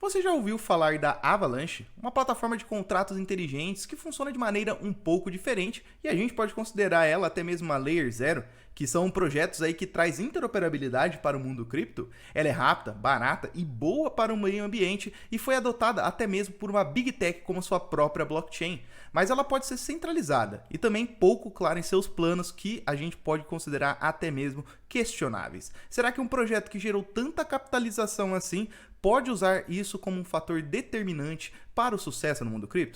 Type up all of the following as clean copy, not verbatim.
Você já ouviu falar da Avalanche? Uma plataforma de contratos inteligentes que funciona de maneira um pouco diferente e a gente pode considerar ela até mesmo uma Layer Zero, que são projetos aí que traz interoperabilidade para o mundo cripto. Ela é rápida, barata e boa para o meio ambiente e foi adotada até mesmo por uma Big Tech como sua própria blockchain. Mas ela pode ser centralizada e também pouco clara em seus planos que a gente pode considerar até mesmo questionáveis. Será que um projeto que gerou tanta capitalização assim pode usar isso como um fator determinante para o sucesso no mundo cripto?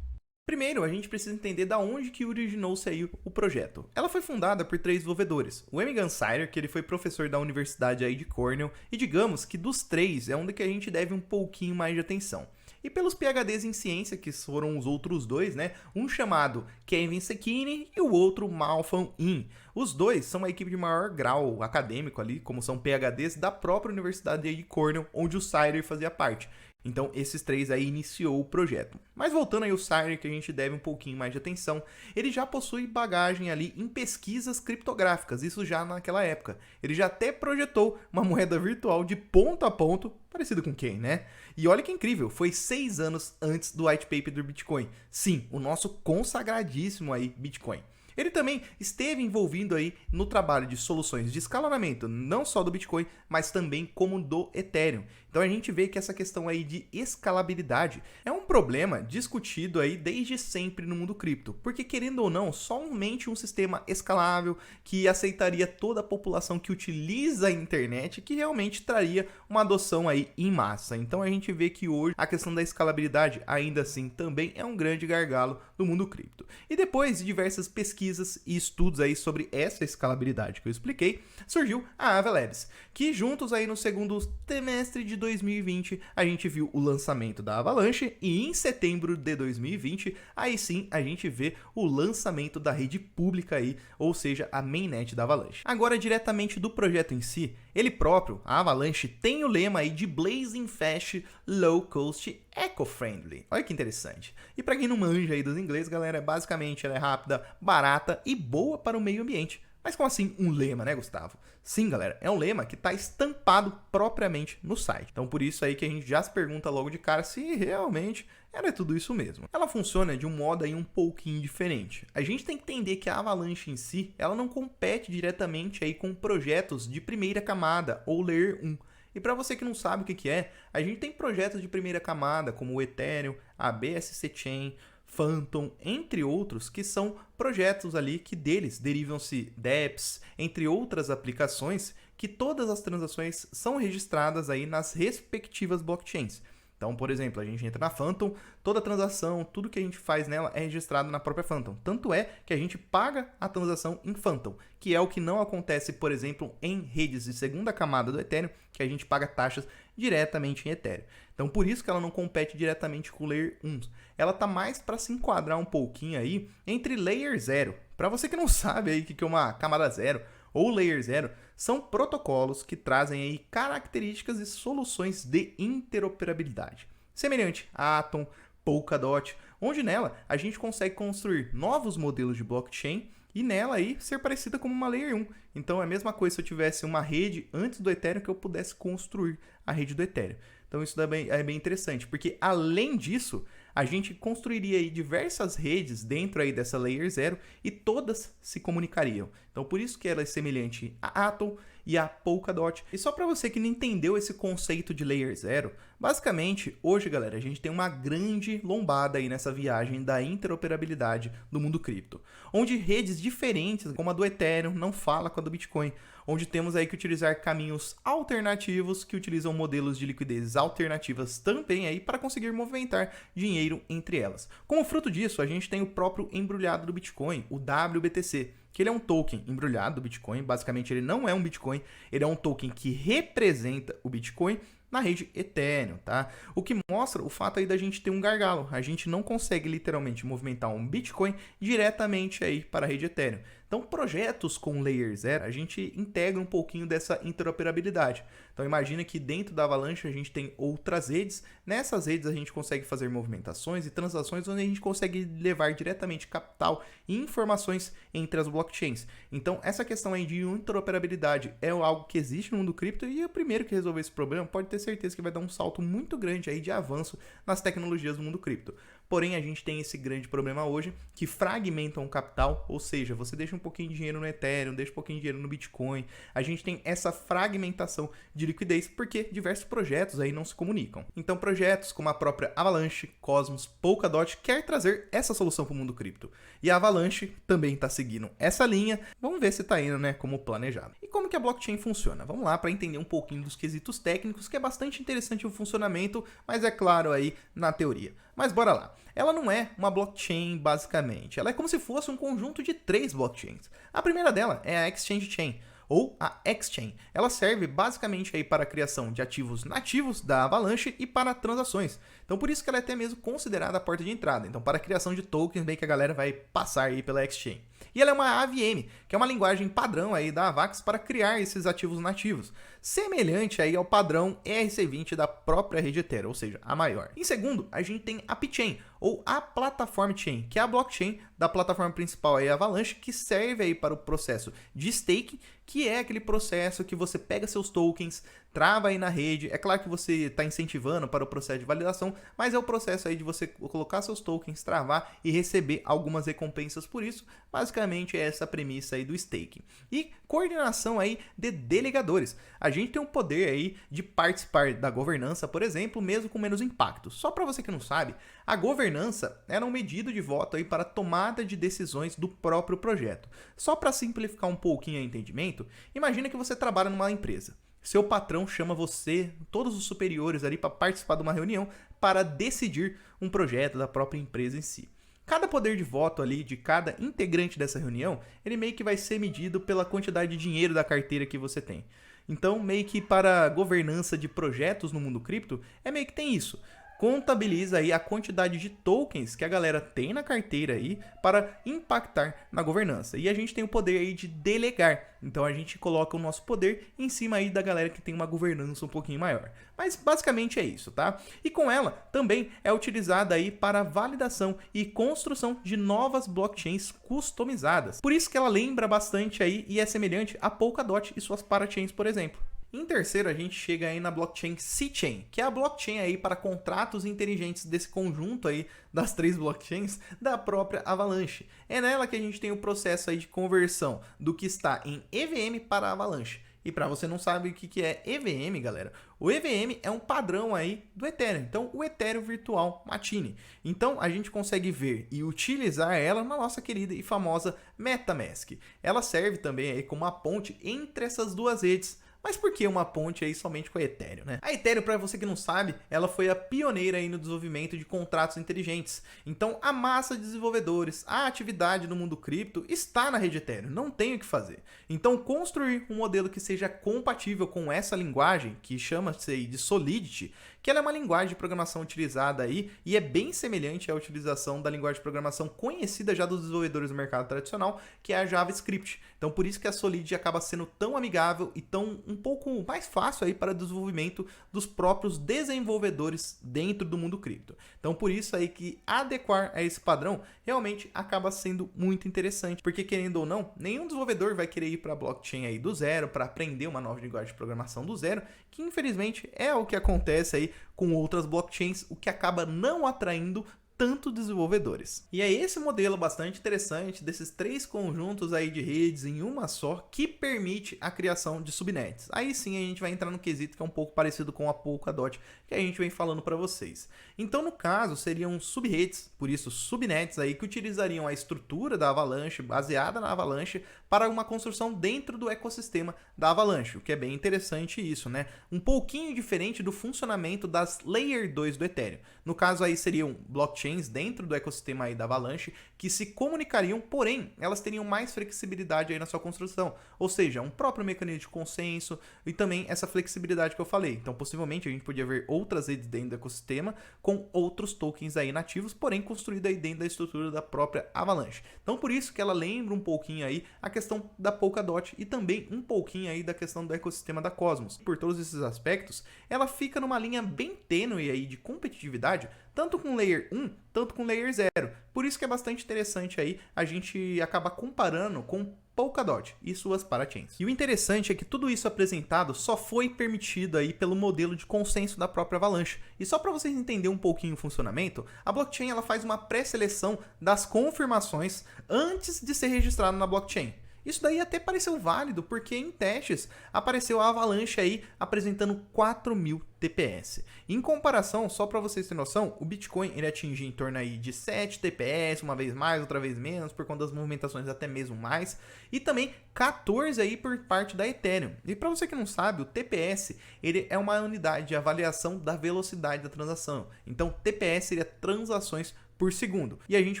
Primeiro, a gente precisa entender da onde que originou-se aí o projeto. Ela foi fundada por três desenvolvedores. O Emin Gunsider, que ele foi professor da universidade aí de Cornell, e digamos que dos três é onde que a gente deve um pouquinho mais de atenção. E pelos PhDs em ciência, que foram os outros dois, né? Um chamado Kevin Sekine e o outro Malfan In. Os dois são a equipe de maior grau acadêmico ali, como são PhDs da própria universidade de Cornell, onde o Sider fazia parte. Então, esses três aí iniciou o projeto. Mas voltando aí ao Sider, que a gente deve um pouquinho mais de atenção, ele já possui bagagem ali em pesquisas criptográficas, isso já naquela época. Ele já até projetou uma moeda virtual de ponto a ponto, parecido com quem, né? E olha que incrível, foi 6 anos antes do white paper do Bitcoin. Sim, o nosso consagradíssimo aí Bitcoin. Ele também esteve envolvido aí no trabalho de soluções de escalonamento, não só do Bitcoin, mas também como do Ethereum. Então a gente vê que essa questão aí de escalabilidade é um problema discutido aí desde sempre no mundo cripto, porque querendo ou não, somente um sistema escalável que aceitaria toda a população que utiliza a internet que realmente traria uma adoção aí em massa. Então a gente vê que hoje a questão da escalabilidade ainda assim também é um grande gargalo do mundo cripto. E depois de diversas pesquisas e estudos aí sobre essa escalabilidade que eu expliquei, surgiu a Aave Labs, que juntos aí no segundo trimestre de 2020 a gente viu o lançamento da Avalanche e em setembro de 2020 aí sim a gente vê o lançamento da rede pública aí, ou seja, a mainnet da Avalanche. Agora diretamente do projeto em si, ele próprio, a Avalanche, tem o lema aí de Blazing Fast, Low Cost, Eco-Friendly. Olha que interessante. E para quem não manja aí dos inglês, galera, basicamente ela é rápida, barata e boa para o meio ambiente. Mas como assim um lema, né, Gustavo? Sim, galera, é um lema que está estampado propriamente no site. Então por isso aí que a gente já se pergunta logo de cara se realmente era tudo isso mesmo. Ela funciona de um modo aí um pouquinho diferente. A gente tem que entender que a Avalanche em si, ela não compete diretamente aí com projetos de primeira camada ou Layer 1. E para você que não sabe o que é, a gente tem projetos de primeira camada como o Ethereum, a BSC Chain, Phantom, entre outros, que são projetos ali que deles derivam-se dApps, entre outras aplicações, que todas as transações são registradas aí nas respectivas blockchains. Então, por exemplo, a gente entra na Phantom, toda transação, tudo que a gente faz nela é registrado na própria Phantom. Tanto é que a gente paga a transação em Phantom, que é o que não acontece, por exemplo, em redes de segunda camada do Ethereum, que a gente paga taxas diretamente em Ethereum. Então, por isso que ela não compete diretamente com o Layer 1. Ela tá mais para se enquadrar um pouquinho aí entre Layer 0. Para você que não sabe aí o que é uma camada 0 ou Layer 0, são protocolos que trazem aí características e soluções de interoperabilidade, semelhante a Atom, Polkadot, onde nela a gente consegue construir novos modelos de blockchain e nela aí ser parecida com uma Layer 1. Então é a mesma coisa se eu tivesse uma rede antes do Ethereum que eu pudesse construir a rede do Ethereum. Então isso é bem interessante, porque além disso, a gente construiria aí diversas redes dentro aí dessa Layer 0 e todas se comunicariam. Então por isso que ela é semelhante a Atom e a Polkadot. E só para você que não entendeu esse conceito de Layer 0, basicamente hoje, galera, a gente tem uma grande lombada aí nessa viagem da interoperabilidade do mundo cripto, onde redes diferentes, como a do Ethereum, não fala com a do Bitcoin, onde temos aí que utilizar caminhos alternativos que utilizam modelos de liquidez alternativas também aí para conseguir movimentar dinheiro entre elas. Como fruto disso, a gente tem o próprio embrulhado do Bitcoin, o WBTC, que ele é um token embrulhado do Bitcoin. Basicamente ele não é um Bitcoin, ele é um token que representa o Bitcoin na rede Ethereum, tá? O que mostra o fato aí da gente ter um gargalo. A gente não consegue literalmente movimentar um Bitcoin diretamente aí para a rede Ethereum. Então, projetos com Layer 0, a gente integra um pouquinho dessa interoperabilidade. Então, imagina que dentro da Avalanche a gente tem outras redes. Nessas redes a gente consegue fazer movimentações e transações onde a gente consegue levar diretamente capital e informações entre as blockchains. Então, essa questão aí de interoperabilidade é algo que existe no mundo cripto e o primeiro que resolver esse problema pode ter certeza que vai dar um salto muito grande aí de avanço nas tecnologias do mundo cripto. Porém, a gente tem esse grande problema hoje que fragmentam o capital, ou seja, você deixa um pouquinho de dinheiro no Ethereum, deixa um pouquinho de dinheiro no Bitcoin. A gente tem essa fragmentação de liquidez porque diversos projetos aí não se comunicam. Então, projetos como a própria Avalanche, Cosmos, Polkadot quer trazer essa solução para o mundo cripto. E a Avalanche também está seguindo essa linha. Vamos ver se está indo, né, como planejado. E como que a blockchain funciona? Vamos lá para entender um pouquinho dos quesitos técnicos, que é bastante interessante o funcionamento, mas é claro aí na teoria. Mas bora lá. Ela não é uma blockchain, basicamente. Ela é como se fosse um conjunto de 3 blockchains. A primeira dela é a Exchange Chain, ou a X-Chain. Ela serve basicamente aí para a criação de ativos nativos da Avalanche e para transações. Então, por isso que ela é até mesmo considerada a porta de entrada. Então, para a criação de tokens, bem que a galera vai passar aí pela X-Chain. E ela é uma AVM, que é uma linguagem padrão aí da Avax para criar esses ativos nativos, semelhante aí ao padrão ERC20 da própria rede Ethereum, ou seja, a maior. Em segundo, a gente tem a P-Chain, ou a Platform Chain, que é a blockchain da plataforma principal aí, Avalanche, que serve aí para o processo de staking, que é aquele processo que você pega seus tokens, trava aí na rede. É claro que você está incentivando para o processo de validação, mas é o processo aí de você colocar seus tokens, travar e receber algumas recompensas por isso. Basicamente é essa a premissa aí do staking. E coordenação aí de delegadores. A gente tem o poder aí de participar da governança, por exemplo, mesmo com menos impacto. Só para você que não sabe, a governança era um medido de voto aí para a tomada de decisões do próprio projeto. Só para simplificar um pouquinho o entendimento, imagina que você trabalha numa empresa. Seu patrão chama você, todos os superiores ali, para participar de uma reunião para decidir um projeto da própria empresa em si. Cada poder de voto ali de cada integrante dessa reunião, ele meio que vai ser medido pela quantidade de dinheiro da carteira que você tem. Então, meio que para a governança de projetos no mundo cripto, é meio que tem isso. Contabiliza aí a quantidade de tokens que a galera tem na carteira aí para impactar na governança. E a gente tem o poder aí de delegar. Então a gente coloca o nosso poder em cima aí da galera que tem uma governança um pouquinho maior. Mas basicamente é isso, tá? E com ela também é utilizada aí para validação e construção de novas blockchains customizadas. Por isso que ela lembra bastante aí e é semelhante a Polkadot e suas parachains, por exemplo. Em terceiro, a gente chega aí na blockchain C-Chain, que é a blockchain aí para contratos inteligentes desse conjunto aí das 3 blockchains da própria Avalanche. É nela que a gente tem o processo aí de conversão do que está em EVM para Avalanche. E para você não sabe o que é EVM, galera, o EVM é um padrão aí do Ethereum. Então, o Ethereum Virtual Machine. Então, a gente consegue ver e utilizar ela na nossa querida e famosa MetaMask. Ela serve também aí como uma ponte entre essas duas redes. Mas por que uma ponte aí somente com a Ethereum, né? A Ethereum, para você que não sabe, ela foi a pioneira aí no desenvolvimento de contratos inteligentes. Então, a massa de desenvolvedores, a atividade no mundo cripto está na rede Ethereum, não tem o que fazer. Então, construir um modelo que seja compatível com essa linguagem, que chama-se de Solidity, que ela é uma linguagem de programação utilizada aí e é bem semelhante à utilização da linguagem de programação conhecida já dos desenvolvedores do mercado tradicional, que é a JavaScript. Então, por isso que a Solidity acaba sendo tão amigável e tão um pouco mais fácil aí para o desenvolvimento dos próprios desenvolvedores dentro do mundo cripto. Então, por isso aí que adequar a esse padrão realmente acaba sendo muito interessante, porque querendo ou não, nenhum desenvolvedor vai querer ir para a blockchain aí do zero para aprender uma nova linguagem de programação do zero, que infelizmente é o que acontece aí com outras blockchains, o que acaba não atraindo tanto desenvolvedores. E é esse modelo bastante interessante desses 3 conjuntos aí de redes em uma só que permite a criação de subnets. Aí sim a gente vai entrar no quesito que é um pouco parecido com a Polkadot que a gente vem falando para vocês. Então no caso seriam subredes, por isso subnets aí que utilizariam a estrutura da Avalanche baseada na Avalanche para uma construção dentro do ecossistema da Avalanche, o que é bem interessante isso, né? Um pouquinho diferente do funcionamento das Layer 2 do Ethereum. No caso aí seriam blockchains dentro do ecossistema aí da Avalanche que se comunicariam, porém elas teriam mais flexibilidade aí na sua construção, ou seja, um próprio mecanismo de consenso e também essa flexibilidade que eu falei. Então possivelmente a gente podia ver outras redes dentro do ecossistema com outros tokens aí nativos, porém construído aí dentro da estrutura da própria Avalanche. Então por isso que ela lembra um pouquinho aí a questão da Polkadot e também um pouquinho aí da questão do ecossistema da Cosmos. Por todos esses aspectos, ela fica numa linha bem tênue aí de competitividade, tanto com Layer 1, tanto com Layer 0. Por isso que é bastante interessante aí a gente acabar comparando com Polkadot e suas parachains. E o interessante é que tudo isso apresentado só foi permitido aí pelo modelo de consenso da própria Avalanche. E só para vocês entenderem um pouquinho o funcionamento, a blockchain ela faz uma pré-seleção das confirmações antes de ser registrado na blockchain. Isso daí até pareceu válido, porque em testes apareceu a Avalanche aí apresentando 4.000 TPS. Em comparação, só para vocês terem noção, o Bitcoin ele atinge em torno aí de 7 TPS, uma vez mais, outra vez menos, por conta das movimentações até mesmo mais, e também 14 aí por parte da Ethereum. E para você que não sabe, o TPS ele é uma unidade de avaliação da velocidade da transação. Então, TPS seria transações por segundo. E a gente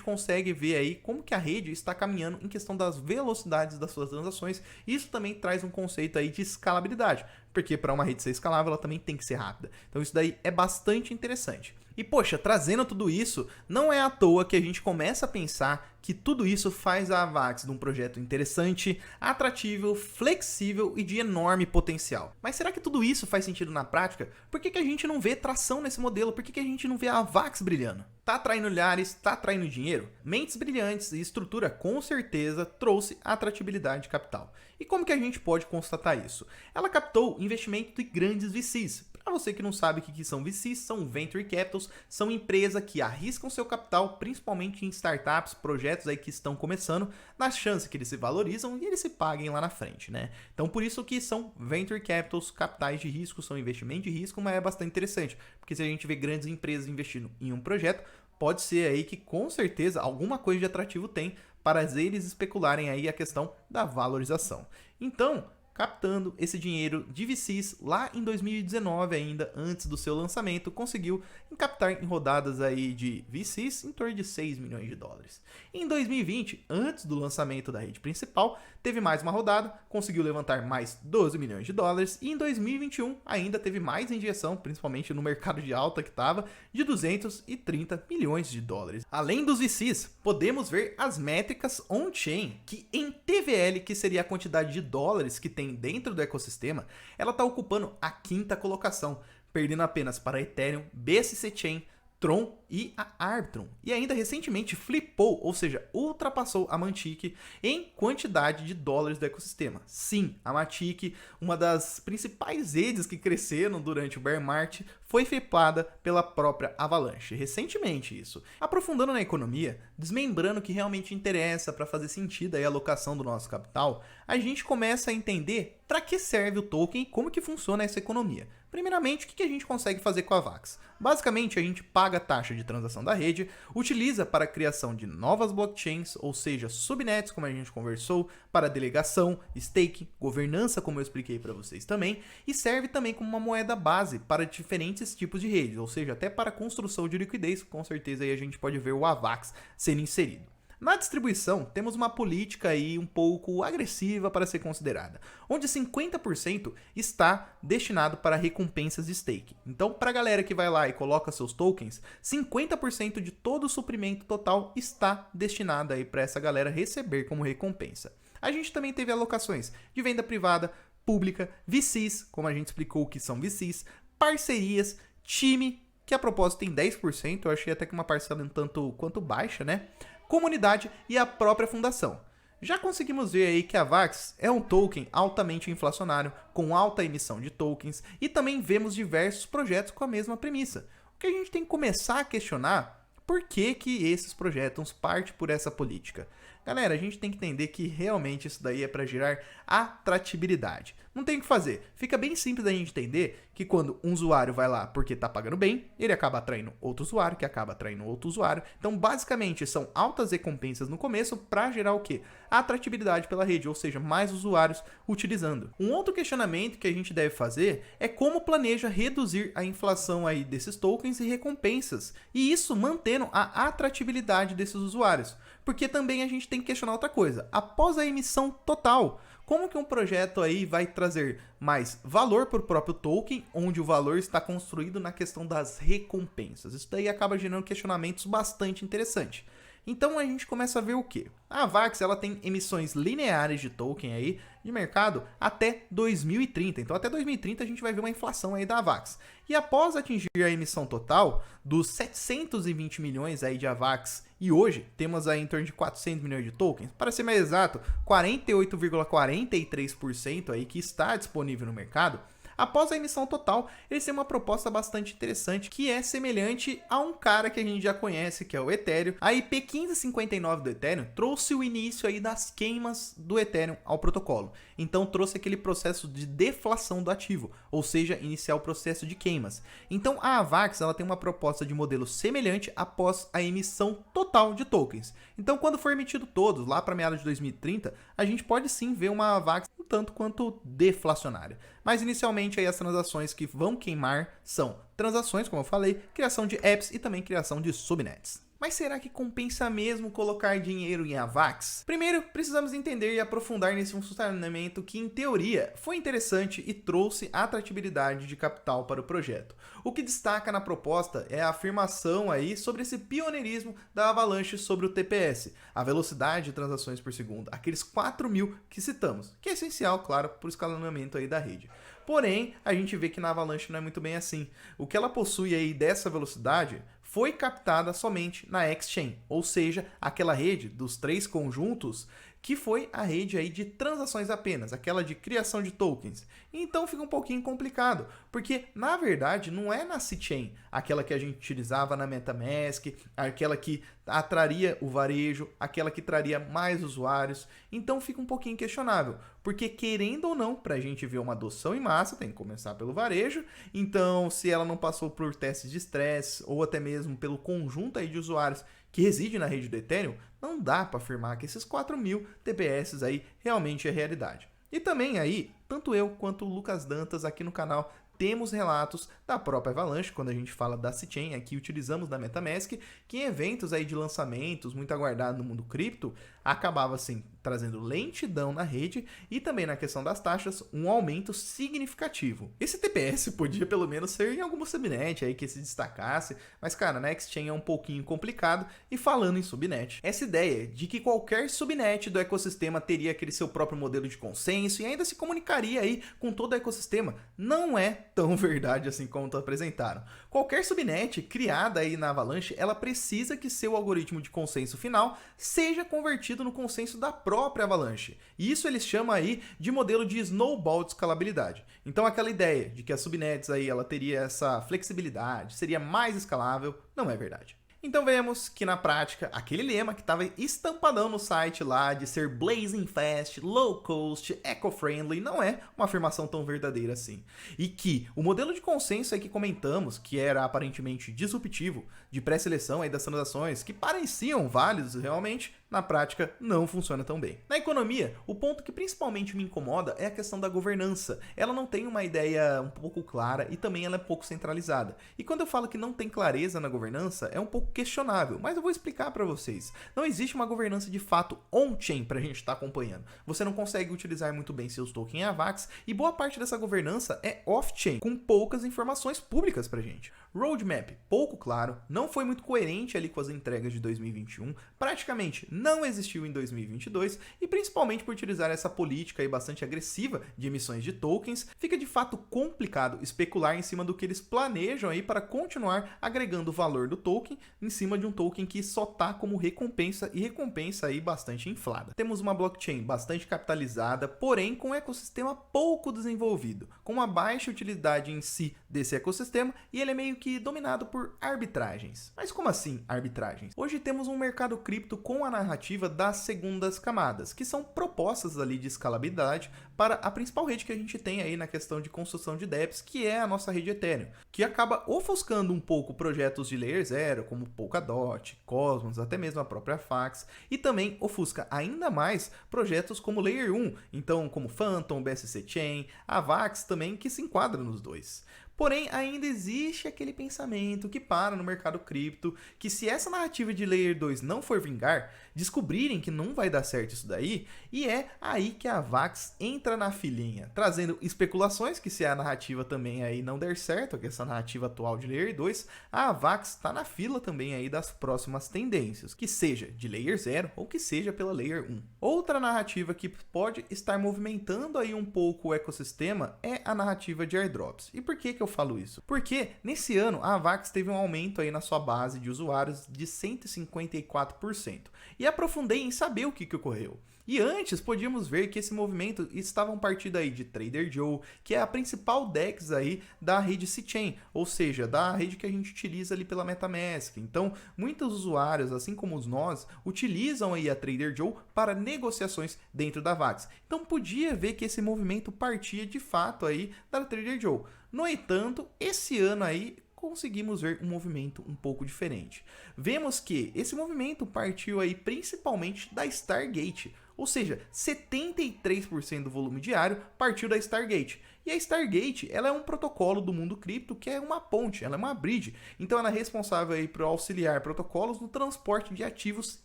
consegue ver aí como que a rede está caminhando em questão das velocidades das suas transações. Isso também traz um conceito aí de escalabilidade, porque para uma rede ser escalável, ela também tem que ser rápida. Então isso daí é bastante interessante. E poxa, trazendo tudo isso, não é à toa que a gente começa a pensar que tudo isso faz a Avax de um projeto interessante, atrativo, flexível e de enorme potencial. Mas será que tudo isso faz sentido na prática? Por que a gente não vê tração nesse modelo? Por que a gente não vê a Avax brilhando? Tá atraindo olhares, tá atraindo dinheiro? Mentes brilhantes e estrutura com certeza trouxe atratividade de capital. E como que a gente pode constatar isso? Ela captou investimento de grandes VCs. Para você que não sabe o que são VCs, são Venture Capitals, são empresas que arriscam seu capital, principalmente em startups, projetos aí que estão começando, na chance que eles se valorizam e eles se paguem lá na frente, né? Então por isso que são Venture Capitals, capitais de risco, são investimento de risco, mas é bastante interessante, porque se a gente vê grandes empresas investindo em um projeto, pode ser aí que com certeza alguma coisa de atrativo tem para eles especularem aí a questão da valorização. Então, captando esse dinheiro de VCs lá em 2019 ainda, antes do seu lançamento, conseguiu captar em rodadas aí de VCs em torno de 6 milhões de dólares. Em 2020, antes do lançamento da rede principal, teve mais uma rodada, conseguiu levantar mais 12 milhões de dólares e em 2021 ainda teve mais injeção, principalmente no mercado de alta que estava, de 230 milhões de dólares. Além dos VCs, podemos ver as métricas on-chain, que em TVL, que seria a quantidade de dólares que tem dentro do ecossistema, ela está ocupando a 5ª colocação, perdendo apenas para Ethereum, BSC Chain, Tron e a Arbitrum. E ainda recentemente flipou, ou seja, ultrapassou a Matic em quantidade de dólares do ecossistema. Sim, a Matic, uma das principais redes que cresceram durante o bear market, foi flipada pela própria Avalanche. Recentemente isso. Aprofundando na economia, desmembrando o que realmente interessa para fazer sentido aí a alocação do nosso capital, a gente começa a entender para que serve o token e como que funciona essa economia. Primeiramente, o que a gente consegue fazer com a Avax? Basicamente, a gente paga a taxa de transação da rede, utiliza para a criação de novas blockchains, ou seja, subnets, como a gente conversou, para delegação, staking, governança, como eu expliquei para vocês também, e serve também como uma moeda base para diferentes tipos de redes, ou seja, até para a construção de liquidez, com certeza aí a gente pode ver o Avax sendo inserido. Na distribuição, temos uma política aí um pouco agressiva para ser considerada, onde 50% está destinado para recompensas de stake. Então, para a galera que vai lá e coloca seus tokens, 50% de todo o suprimento total está destinado aí para essa galera receber como recompensa. A gente também teve alocações de venda privada, pública, VCs, como a gente explicou o que são VCs, parcerias, time, que a propósito tem 10%, eu achei até que uma parcela um tanto quanto baixa, né? Comunidade e a própria fundação. Já conseguimos ver aí que a Avax é um token altamente inflacionário, com alta emissão de tokens, e também vemos diversos projetos com a mesma premissa. O que a gente tem que começar a questionar, por que esses projetos partem por essa política? Galera, a gente tem que entender que realmente isso daí é para gerar atratividade. Não tem o que fazer. Fica bem simples da gente entender que quando um usuário vai lá porque tá pagando bem, ele acaba atraindo outro usuário, que acaba atraindo outro usuário. Então, basicamente, são altas recompensas no começo para gerar o quê? A atratividade pela rede, ou seja, mais usuários utilizando. Um outro questionamento que a gente deve fazer é como planeja reduzir a inflação aí desses tokens e recompensas, e isso mantendo a atratividade desses usuários. Porque também a gente tem que questionar outra coisa. Após a emissão total, como que um projeto aí vai trazer mais valor para o próprio token, onde o valor está construído na questão das recompensas? Isso daí acaba gerando questionamentos bastante interessantes. Então a gente começa a ver o quê? A AVAX ela tem emissões lineares de token aí de mercado até 2030. Então até 2030 a gente vai ver uma inflação aí da AVAX. E após atingir a emissão total dos 720 milhões aí de AVAX, e hoje temos aí em torno de 400 milhões de tokens, para ser mais exato, 48,43% aí que está disponível no mercado. Após a emissão total, eles têm uma proposta bastante interessante, que é semelhante a um cara que a gente já conhece, que é o Ethereum. A IP 1559 do Ethereum trouxe o início aí das queimas do Ethereum ao protocolo. Então trouxe aquele processo de deflação do ativo, ou seja, iniciar o processo de queimas. Então a AVAX ela tem uma proposta de modelo semelhante após a emissão total de tokens. Então quando for emitido todos, lá para meados de 2030, a gente pode sim ver uma AVAX um tanto quanto deflacionária. Mas inicialmente aí as transações que vão queimar são transações, como eu falei, criação de apps e também criação de subnets. Mas será que compensa mesmo colocar dinheiro em AVAX? Primeiro, precisamos entender e aprofundar nesse funcionamento que, em teoria, foi interessante e trouxe atratividade de capital para o projeto. O que destaca na proposta é a afirmação aí sobre esse pioneirismo da Avalanche sobre o TPS, a velocidade de transações por segundo, aqueles 4.000 que citamos, que é essencial, claro, para o escalonamento aí da rede. Porém, a gente vê que na Avalanche não é muito bem assim. O que ela possui aí dessa velocidade foi captada somente na X-Chain, ou seja, aquela rede dos 3 conjuntos que foi a rede aí de transações apenas, aquela de criação de tokens. Então fica um pouquinho complicado, porque na verdade não é na C-Chain, aquela que a gente utilizava na MetaMask, aquela que atraria o varejo, aquela que traria mais usuários. Então fica um pouquinho questionável, porque querendo ou não, para a gente ver uma adoção em massa, tem que começar pelo varejo. Então se ela não passou por testes de estresse ou até mesmo pelo conjunto aí de usuários que reside na rede do Ethereum, não dá para afirmar que esses 4.000 TPS aí realmente é realidade. E também aí, tanto eu quanto o Lucas Dantas aqui no canal temos relatos da própria Avalanche, quando a gente fala da C-Chain, aqui utilizamos da MetaMask, que em eventos aí de lançamentos muito aguardado no mundo cripto, acabava assim trazendo lentidão na rede e também na questão das taxas um aumento significativo. Esse TPS podia pelo menos ser em alguma subnet aí que se destacasse, mas cara, na X-Chain é um pouquinho complicado. E falando em subnet, essa ideia de que qualquer subnet do ecossistema teria aquele seu próprio modelo de consenso e ainda se comunicaria aí com todo o ecossistema, não é tão verdade assim como apresentaram. Qualquer subnet criada aí na Avalanche, ela precisa que seu algoritmo de consenso final seja convertido no consenso da própria Avalanche. E isso eles chamam aí de modelo de snowball de escalabilidade. Então aquela ideia de que as subnets aí ela teria essa flexibilidade, seria mais escalável, não é verdade. Então vemos que na prática, aquele lema que estava estampadão no site lá de ser blazing fast, low cost, eco-friendly, não é uma afirmação tão verdadeira assim. E que o modelo de consenso aí que comentamos, que era aparentemente disruptivo, de pré-seleção aí das transações, que pareciam válidos realmente, na prática não funciona tão bem. Na economia, o ponto que principalmente me incomoda é a questão da governança. Ela não tem uma ideia um pouco clara e também ela é pouco centralizada. E quando eu falo que não tem clareza na governança, é um pouco questionável, mas eu vou explicar para vocês. Não existe uma governança de fato on-chain para a gente estar acompanhando. Você não consegue utilizar muito bem seus tokens em AVAX e boa parte dessa governança é off-chain, com poucas informações públicas para a gente. Roadmap pouco claro, não foi muito coerente ali com as entregas de 2021, praticamente não existiu em 2022 e principalmente por utilizar essa política aí bastante agressiva de emissões de tokens, fica de fato complicado especular em cima do que eles planejam aí para continuar agregando o valor do token em cima de um token que só tá como recompensa e recompensa aí bastante inflada. Temos uma blockchain bastante capitalizada, porém com um ecossistema pouco desenvolvido, com uma baixa utilidade em si desse ecossistema e ele é meio que que dominado por arbitragens. Mas como assim arbitragens? Hoje temos um mercado cripto com a narrativa das segundas camadas, que são propostas ali de escalabilidade para a principal rede que a gente tem aí na questão de construção de dApps, que é a nossa rede Ethereum, que acaba ofuscando um pouco projetos de Layer 0, como Polkadot, Cosmos, até mesmo a própria Fax, e também ofusca ainda mais projetos como Layer 1, então como Phantom, BSC Chain, a Vax também, que se enquadra nos dois. Porém, ainda existe aquele pensamento que para no mercado cripto, que se essa narrativa de Layer 2 não for vingar, descobrirem que não vai dar certo isso daí, e é aí que a Vax entra na filinha, trazendo especulações que se a narrativa também aí não der certo, que essa narrativa atual de Layer 2, a Vax está na fila também aí das próximas tendências, que seja de Layer 0 ou que seja pela Layer 1. Outra narrativa que pode estar movimentando aí um pouco o ecossistema é a narrativa de airdrops. E por que eu falo isso? Porque nesse ano a Vax teve um aumento aí na sua base de usuários de 154%. E aprofundei em saber o que ocorreu. E antes podíamos ver que esse movimento estava partindo aí de Trader Joe, que é a principal DEX aí da rede C-Chain, ou seja, da rede que a gente utiliza ali pela MetaMask. Então, muitos usuários, assim como nós, utilizam aí a Trader Joe para negociações dentro da Vax. Então, podia ver que esse movimento partia de fato aí da Trader Joe. No entanto, esse ano aí conseguimos ver um movimento um pouco diferente. Vemos que esse movimento partiu aí principalmente da Stargate, ou seja, 73% do volume diário partiu da Stargate. E a Stargate, ela é um protocolo do mundo cripto que é uma ponte, ela é uma bridge. Então ela é responsável aí por auxiliar protocolos no transporte de ativos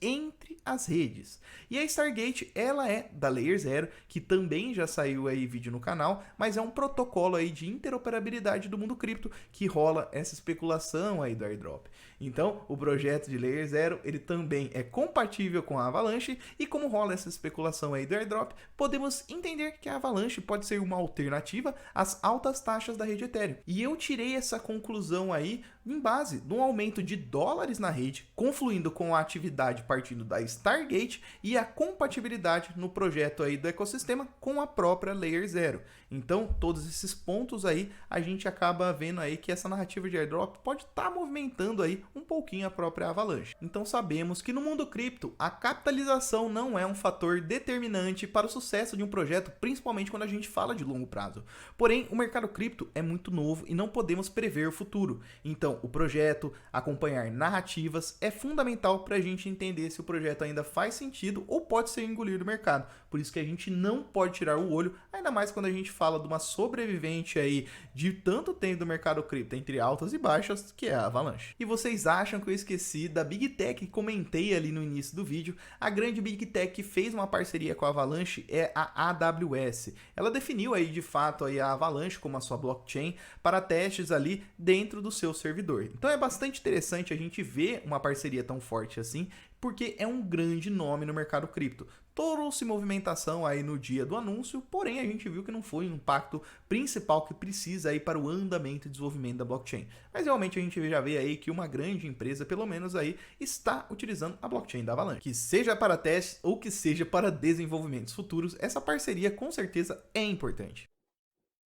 entre as redes. E a Stargate, ela é da Layer 0, que também já saiu aí vídeo no canal, mas é um protocolo aí de interoperabilidade do mundo cripto que rola essa especulação aí do airdrop. Então, o projeto de Layer 0, ele também é compatível com a Avalanche, e como rola essa especulação aí do airdrop, podemos entender que a Avalanche pode ser uma alternativa às altas taxas da rede Ethereum. E eu tirei essa conclusão aí em base no aumento de dólares na rede, confluindo com a atividade partindo da Stargate e a compatibilidade no projeto aí do ecossistema com a própria Layer 0. Então, todos esses pontos aí, a gente acaba vendo aí que essa narrativa de airdrop pode estar movimentando aí um pouquinho a própria Avalanche. Então, sabemos que no mundo cripto, a capitalização não é um fator determinante para o sucesso de um projeto, principalmente quando a gente fala de longo prazo. Porém, o mercado cripto é muito novo e não podemos prever o futuro. Então, o projeto, acompanhar narrativas é fundamental para a gente entender se o projeto ainda faz sentido ou pode ser engolido do mercado. Por isso que a gente não pode tirar o olho, ainda mais quando a gente fala de uma sobrevivente aí de tanto tempo do mercado cripto, entre altas e baixas, que é a Avalanche. E vocês acham que eu esqueci da Big Tech que comentei ali no início do vídeo? A grande Big Tech que fez uma parceria com a Avalanche é a AWS. Ela definiu aí de fato aí a Avalanche como a sua blockchain para testes ali dentro do seu servidor. Então é bastante interessante a gente ver uma parceria tão forte assim, porque é um grande nome no mercado cripto. Trouxe movimentação aí no dia do anúncio, porém a gente viu que não foi um impacto principal que precisa aí para o andamento e desenvolvimento da blockchain. Mas realmente a gente já vê aí que uma grande empresa, pelo menos aí, está utilizando a blockchain da Avalanche. Que seja para testes ou que seja para desenvolvimentos futuros, essa parceria com certeza é importante.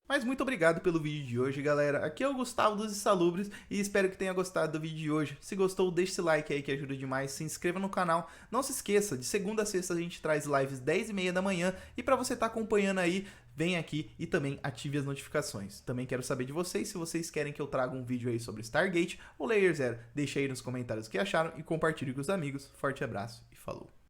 Mas muito obrigado pelo vídeo de hoje, galera. Aqui é o Gustavo dos Insalubres e espero que tenha gostado do vídeo de hoje. Se gostou, deixe esse like aí que ajuda demais. Se inscreva no canal. Não se esqueça, de segunda a sexta a gente traz lives 10h30 da manhã. E para você estar acompanhando aí, vem aqui e também ative as notificações. Também quero saber de vocês, se vocês querem que eu traga um vídeo aí sobre Stargate ou Layer 0. Deixe aí nos comentários o que acharam e compartilhe com os amigos. Forte abraço e falou!